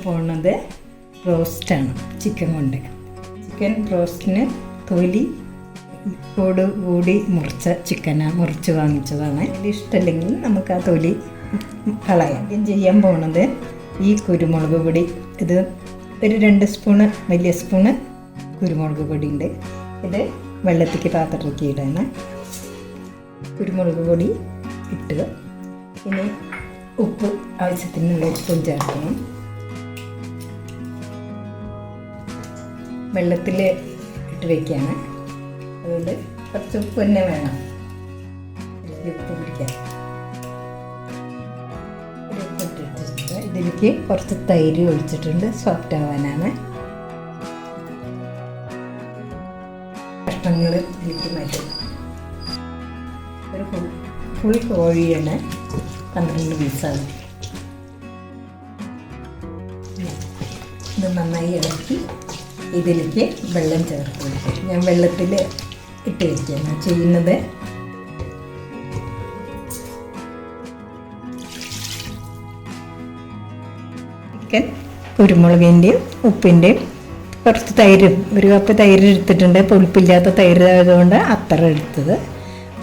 പോകുന്നത് ബ്രോസ്റ്റാണ്. ചിക്കൻ കൊണ്ട് ചിക്കൻ ബ്രോസ്റ്റിന് തൊലി കൂട് കൂടി മുറിച്ച ചിക്കനാണ്, മുറിച്ച് വാങ്ങിച്ചതാണ്. അതിൽ ഇഷ്ടമല്ലെങ്കിൽ നമുക്ക് ആ തൊലി കളയാം. ആദ്യം ചെയ്യാൻ പോകുന്നത് ഈ കുരുമുളക് പൊടി, ഇത് ഒരു 2 സ്പൂണ് വലിയ സ്പൂണ് കുരുമുളക് പൊടി ഉണ്ട്. ഇത് വെള്ളത്തിക്ക് പാത്രത്തിലേക്ക് ഇടാണ്. കുരുമുളക് പൊടി ഇട്ട് ഇനി ഉപ്പ് ആവശ്യത്തിനുള്ള ഉപ്പും ചേർക്കണം. വെള്ളത്തിൽ ഇട്ട് വയ്ക്കുകയാണ്, അതുകൊണ്ട് കുറച്ച് ഉപ്പ് തന്നെ വേണം. ഉപ്പ് പിടിക്കാൻ ഇതിലേക്ക് കുറച്ച് തൈര് ഒഴിച്ചിട്ടുണ്ട്, സോഫ്റ്റ് ആവാനാണ്. കഷ്ണങ്ങൾ ഇതിലേക്ക് മാറ്റും. ഒരു ഫുൾ കോഴിയാണ്, 12 പീസാണ്. ഇത് നന്നായി ഇളക്കി ഇതിലേക്ക് വെള്ളം ചേർത്ത് കൊടുക്കും. ഞാൻ വെള്ളത്തിൽ ഇട്ട് വയ്ക്കുകയാണ് ചെയ്യുന്നത്. ചിക്കൻ കുരുമുളകിൻ്റെയും ഉപ്പിൻ്റെയും കുറച്ച് തൈര്, 1 കപ്പ് തൈര് എടുത്തിട്ടുണ്ട്. പുളിപ്പില്ലാത്ത തൈര് ആയതുകൊണ്ട് അത്ര എടുത്തത്.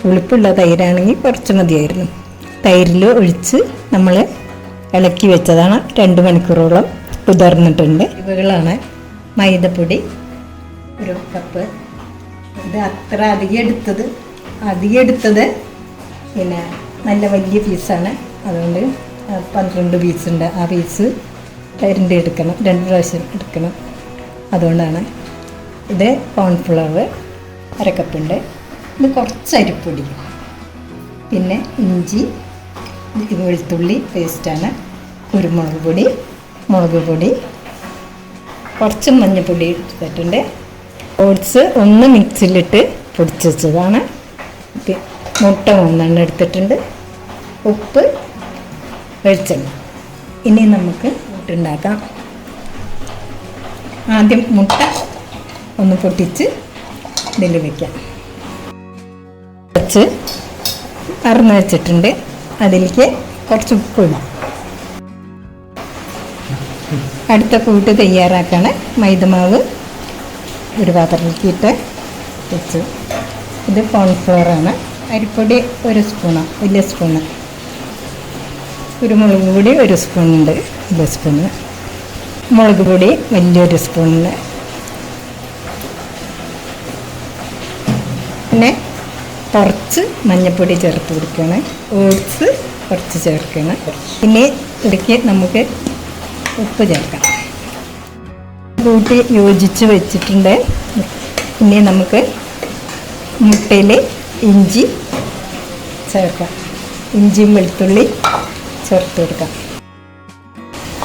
പുളിപ്പുള്ള തൈരാണെങ്കിൽ കുറച്ച് മതിയായിരുന്നു. തൈരിൽ ഒഴിച്ച് നമ്മൾ ഇളക്കി വെച്ചതാണ്. 2 മണിക്കൂറോളം കുതിർന്നിട്ടുണ്ട്. ഇവകളാണ് മൈദപ്പൊടി 1 കപ്പ്. ഇത് അത്ര അധികം എടുത്തത് പിന്നെ നല്ല വലിയ പീസാണ്, അതുകൊണ്ട് 12 പീസുണ്ട്. ആ പീസ് 2 എടുക്കണം, 2 പ്രാവശ്യം എടുക്കണം. അതുകൊണ്ടാണ്. ഇത് കോൺഫ്ലവർ 1 കപ്പുണ്ട്. ഇത് കുറച്ച് അരിപ്പൊടി, പിന്നെ ഇഞ്ചി, വെളുത്തുള്ളി പേസ്റ്റാണ്, കുരുമുളക് പൊടി, മുളക് പൊടി, കുറച്ച് മഞ്ഞൾപ്പൊടി എടുത്തിട്ടുണ്ട്. ഓട്സ് ഒന്ന് മിക്സിയിലിട്ട് പൊടിച്ച് വെച്ചതാണ്. മുട്ട 1 എടുത്തിട്ടുണ്ട്. ഉപ്പ്, വെളിച്ചെണ്ണ. ഇനി നമുക്ക് ഉണ്ടാക്കാം. ആദ്യം മുട്ട ഒന്ന് പൊട്ടിച്ച് ഇതിൽ വയ്ക്കാം. കുറച്ച് അറന്ന് വെച്ചിട്ടുണ്ട്, അതിലേക്ക് കുറച്ച് ഉപ്പ് ഇടാം. അടുത്ത കൂട്ട് തയ്യാറാക്കാണ്. മൈദമാവ് ഒരു പാത്രത്തിലേക്ക് ഇട്ട് വെച്ചു. ഇത് കോൺഫ്ലവറാണ്. അരിപ്പൊടി 1 സ്പൂണ്, വലിയ സ്പൂണ്. കുരുമുളക് പൊടി 1 സ്പൂണുണ്ട്, വലിയ സ്പൂണ്. മുളക് പൊടി വലിയൊരു സ്പൂണിന്. പിന്നെ കുറച്ച് മഞ്ഞൾപ്പൊടി ചേർത്ത് കൊടുക്കണം. ഓട്സ് കുറച്ച് ചേർക്കണം. പിന്നെ ഇടയ്ക്ക് നമുക്ക് ഉപ്പ് ചേർക്കാം. കൂട്ടി യോജിച്ച് വെച്ചിട്ടുണ്ട്. പിന്നെ നമുക്ക് മുട്ടയിൽ ഇഞ്ചി ചേർക്കാം. ഇഞ്ചിയും വെളുത്തുള്ളി ചേർത്ത് കൊടുക്കാം.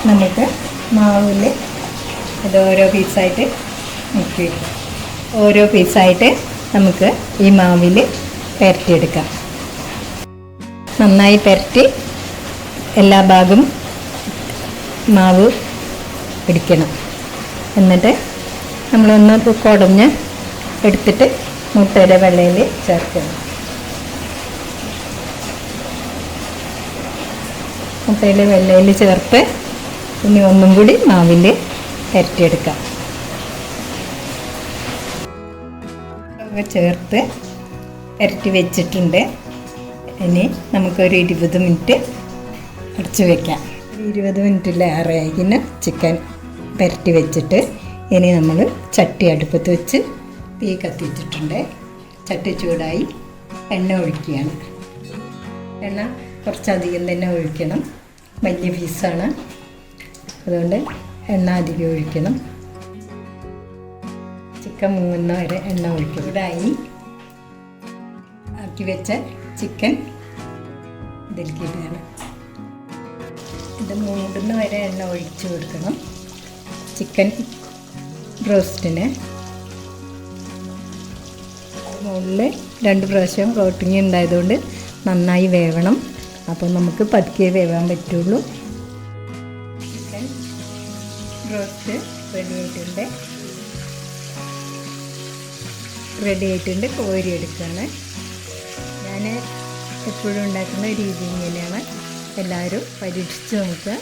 നമുക്ക് മാവിൽ ഇത് ഓരോ പീസായിട്ട് മുക്കി ഓരോ പീസായിട്ട് നമുക്ക് ഈ മാവിൽ പുരട്ടിയെടുക്കാം. നന്നായി പുരട്ടി എല്ലാ ഭാഗവും മാവ് പിടിക്കണം. എന്നിട്ട് നമ്മളൊന്ന് കുടഞ്ഞ് എടുത്തിട്ട് മുട്ടയുടെ വെള്ളയിൽ ചേർക്കണം. മുട്ടയുടെ വെള്ളയിൽ ചേർത്ത് ഇനി ഒന്നും കൂടി മാവിൽ പുരട്ടിയെടുക്കാം. ചേർത്ത് പുരട്ടി വെച്ചിട്ടുണ്ട്. ഇനി നമുക്കൊരു 20 മിനിറ്റ് അടച്ച് വയ്ക്കാം. 20 മിനിറ്റിലേറെയായിന് ചിക്കൻ പുരട്ടി വെച്ചിട്ട് ഇനി നമ്മൾ ചട്ടി അടുപ്പത്ത് വെച്ച് തീ കത്തിച്ചിട്ടുണ്ട്. ചട്ടി ചൂടായി എണ്ണ ഒഴിക്കുകയാണ്. എണ്ണ കുറച്ചധികം തന്നെ ഒഴിക്കണം. വലിയ പീസാണ്, അതുകൊണ്ട് എണ്ണ അധികം ഒഴിക്കണം. ചിക്കൻ മൂങ്ങുന്ന വരെ എണ്ണ ഒഴിക്കും. ചൂടായി ആക്കി വെച്ച ചിക്കൻ ഇതിലേക്ക് ഇടുകയാണ്. ഇത് മൂടുന്ന വരെ എണ്ണ ഒഴിച്ചു കൊടുക്കണം. ചിക്കൻ ബ്രോസ്റ്റിന് മുകളിൽ 2 പ്രാവശ്യം കോട്ടിങ് ഉണ്ടായതുകൊണ്ട് നന്നായി വേവണം. അപ്പോൾ നമുക്ക് പതുക്കെ വേവാൻ പറ്റുള്ളൂ. ചിക്കൻ ബ്രോസ്റ്റ് റെഡി ആയിട്ടുണ്ട്. കോരി എടുക്കുകയാണ്. ഞാൻ എപ്പോഴും ഉണ്ടാക്കുന്ന രീതി ഇങ്ങനെയാണ്. എല്ലാവരും പരീക്ഷിച്ച് നോക്കുക.